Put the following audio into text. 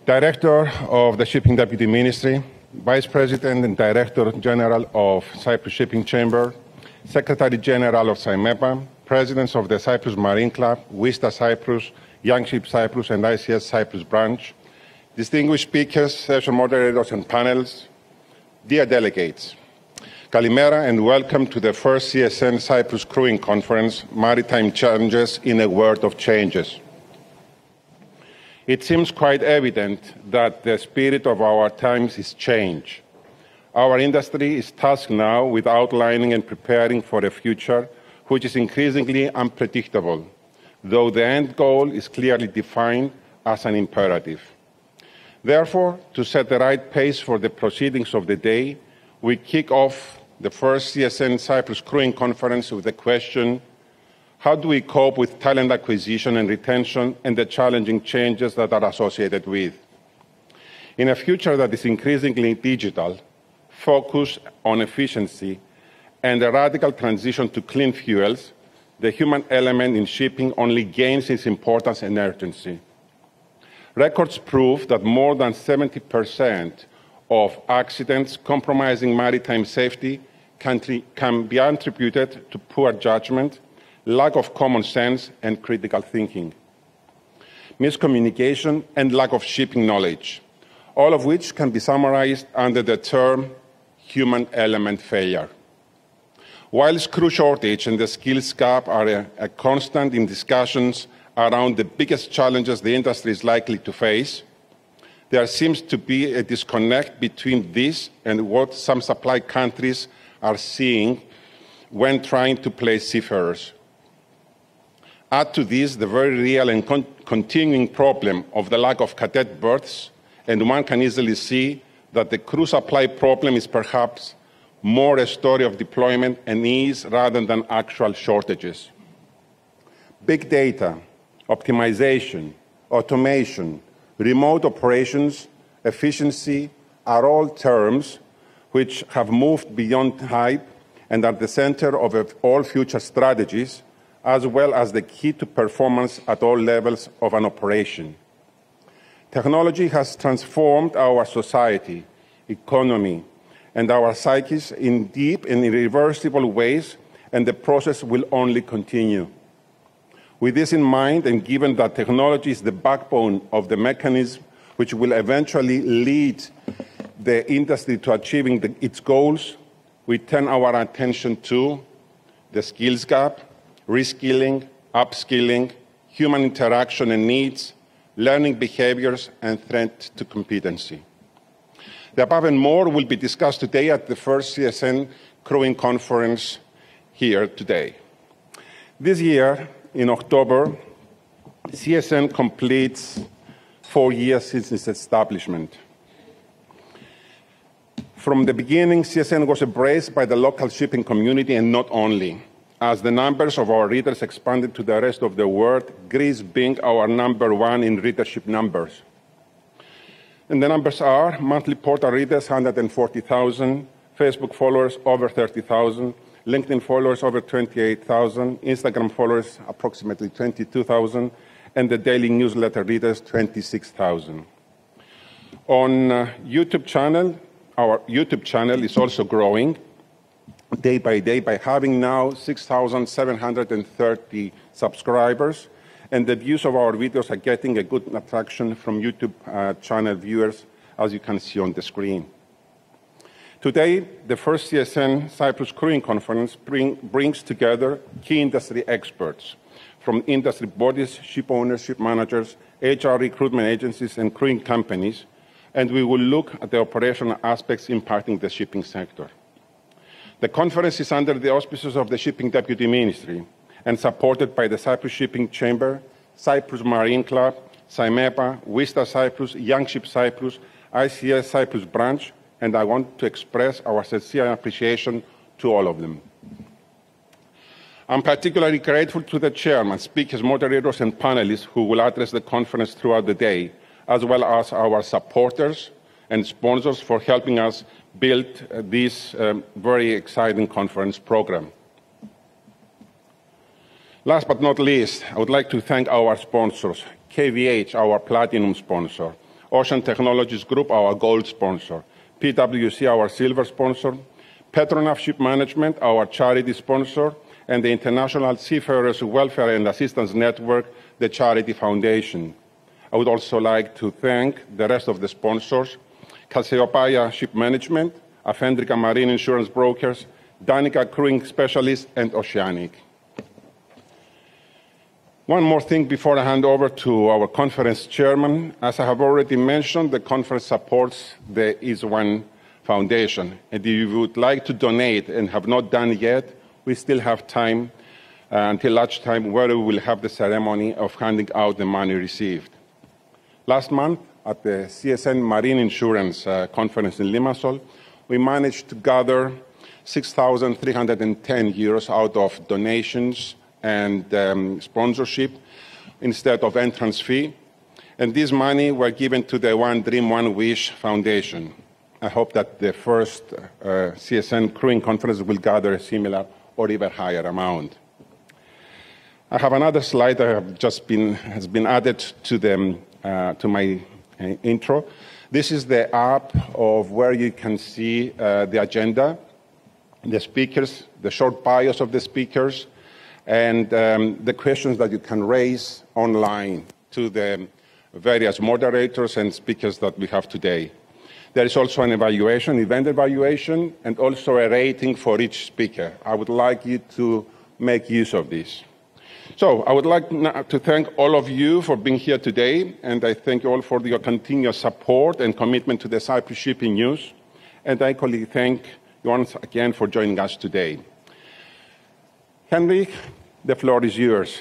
Director of the Shipping Deputy Ministry, Vice President and Director General of Cyprus Shipping Chamber, Secretary General of CIMEPA, Presidents of the Cyprus Marine Club, WISTA Cyprus, Young Ship Cyprus, and ICS Cyprus branch, distinguished speakers, session moderators, and panels, dear delegates, Kalimera and welcome to the first CSN Cyprus Crewing Conference, Maritime Challenges in a World of Changes. It seems quite evident that the spirit of our times is change. Our industry is tasked now with outlining and preparing for a future which is increasingly unpredictable, though the end goal is clearly defined as an imperative. Therefore, to set the right pace for the proceedings of the day, we kick off the first CSN Cyprus Crewing Conference with the question, how do we cope with talent acquisition and retention and the challenging changes that are associated with? In a future that is increasingly digital, focused on efficiency, and a radical transition to clean fuels, the human element in shipping only gains its importance and urgency. Records prove that more than 70% of accidents compromising maritime safety can be attributed to poor judgment, lack of common sense and critical thinking, miscommunication and lack of shipping knowledge, all of which can be summarized under the term human element failure. Whilst crew shortage and the skills gap are a constant in discussions around the biggest challenges the industry is likely to face, there seems to be a disconnect between this and what some supply countries are seeing when trying to place seafarers. Add to this the very real and continuing problem of the lack of cadet berths, and one can easily see that the crew supply problem is perhaps more a story of deployment and ease rather than actual shortages. Big data, optimization, automation, remote operations, efficiency are all terms which have moved beyond hype and are the center of all future strategies, as well as the key to performance at all levels of an operation. Technology has transformed our society, economy, and our psyches in deep and irreversible ways, and the process will only continue. With this in mind, and given that technology is the backbone of the mechanism which will eventually lead the industry to achieving its goals, we turn our attention to the skills gap, reskilling, upskilling, human interaction and needs, learning behaviors, and threat to competency. The above and more will be discussed today at the first CSN Crewing Conference here today. This year, in October, CSN completes 4 years since its establishment. From the beginning, CSN was embraced by the local shipping community, and not only. As the numbers of our readers expanded to the rest of the world, Greece being our #1 in readership numbers. And the numbers are monthly portal readers, 140,000, Facebook followers, over 30,000, LinkedIn followers, over 28,000, Instagram followers, approximately 22,000, and the daily newsletter readers, 26,000. On YouTube channel, our YouTube channel is also growing day by day by having now 6,730 subscribers, and the views of our videos are getting a good attraction from YouTube channel viewers, as you can see on the screen. Today, the first CSN Cyprus Crewing Conference brings together key industry experts from industry bodies, ship owners, ship managers, HR recruitment agencies, and crewing companies, and we will look at the operational aspects impacting the shipping sector. The conference is under the auspices of the Shipping Deputy Ministry and supported by the Cyprus Shipping Chamber, Cyprus Marine Club, CIMEPA, WISTA Cyprus, Young Ship Cyprus, ICS Cyprus branch, and I want to express our sincere appreciation to all of them. I'm particularly grateful to the chairman, speakers, moderators, and panelists who will address the conference throughout the day, as well as our supporters and sponsors for helping us build this very exciting conference program. Last but not least, I would like to thank our sponsors, KVH, our platinum sponsor, Ocean Technologies Group, our gold sponsor, PwC, our silver sponsor, Petronav Ship Management, our charity sponsor, and the International Seafarers Welfare and Assistance Network, the Charity Foundation. I would also like to thank the rest of the sponsors, Cassiopeia Ship Management, Afendrica Marine Insurance Brokers, Danica Crewing Specialists, and Oceanic. One more thing before I hand over to our conference chairman. As I have already mentioned, the conference supports the IS1 Foundation. And if you would like to donate and have not done yet, we still have time until lunchtime where we will have the ceremony of handing out the money received. Last month, at the CSN Marine Insurance Conference in Limassol, we managed to gather 6,310 euros out of donations and sponsorship instead of entrance fee. And this money were given to the One Dream, One Wish Foundation. I hope that the first CSN crewing conference will gather a similar or even higher amount. I have another slide that has been added to my intro. This is the app of where you can see the agenda, the speakers, the short bios of the speakers, and the questions that you can raise online to the various moderators and speakers that we have today. There is also an evaluation, event evaluation, and also a rating for each speaker. I would like you to make use of this. So I would like now to thank all of you for being here today, and I thank you all for your continuous support and commitment to the Cyprus shipping news. And I equally thank you once again for joining us today. Henrik, the floor is yours.